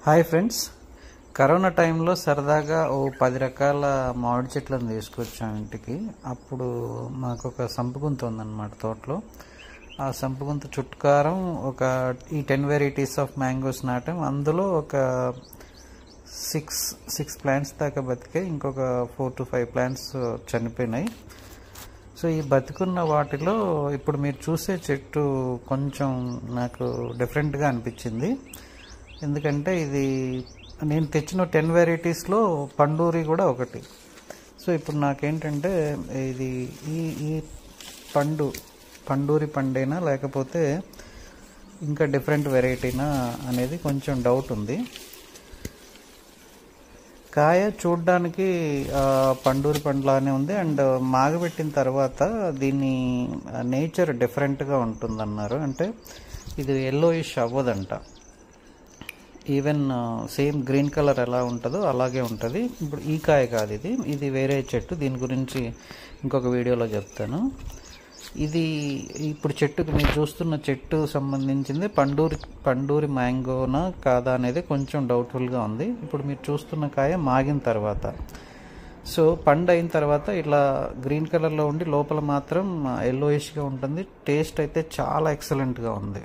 Hi friends, corona టైంలో సరదాగా ఓ 10 రకాల మామిడి చెట్లను తీసుకొచ్చాం ఇంటికి. అప్పుడు మాకు ఒక సంపుగుంత ఉందన్నమాట తోటలో. ఆ సంపుగుంత చుట్టుకారం ఒక ఈ 10 వెరైటీస్ ఆఫ్ మ్యాంగోస్ నాటాం. అందులో ఒక 6 ప్లాంట్స్ దాకా బతికాయి, ఇంకొక 4 to 5 ప్లాంట్స్ చనిపోయినాయి. సో ఈ బతికున్న వాటిలో ఇప్పుడు మీరు చూసే చెట్టు కొంచెం నాకు డిఫరెంట్గా అనిపించింది. ఎందుకంటే ఇది నేను తెచ్చిన 10 వెరైటీస్లో పండూరి కూడా ఒకటి. సో ఇప్పుడు నాకేంటంటే ఇది ఈ పండూరి పండేనా లేకపోతే ఇంకా డిఫరెంట్ వెరైటీనా అనేది కొంచెం డౌట్ ఉంది. కాయ చూడ్డానికి పండూరి పండులానే ఉంది. అండ్ మాగబెట్టిన తర్వాత దీని నేచర్ డిఫరెంట్గా ఉంటుందన్నారు. అంటే ఇది ఎల్లోయిష్ అవ్వదంట. ఈవెన్ సేమ్ గ్రీన్ కలర్ ఎలా ఉంటుందో అలాగే ఉంటుంది. ఇప్పుడు ఈ కాయ కాదు, ఇది వేరే చెట్టు. దీని గురించి ఇంకొక వీడియోలో చెప్తాను. ఇది ఇప్పుడు చెట్టుకి మీరు చూస్తున్న చెట్టు సంబంధించింది పండూరి మ్యాంగోనా కాదా అనేది కొంచెం డౌట్ఫుల్గా ఉంది. ఇప్పుడు మీరు చూస్తున్న కాయ మాగిన తర్వాత, సో పండు అయిన తర్వాత ఇలా గ్రీన్ కలర్లో ఉండి లోపల మాత్రం ఎల్లోయిష్గా ఉంటుంది. టేస్ట్ అయితే చాలా ఎక్సలెంట్గా ఉంది.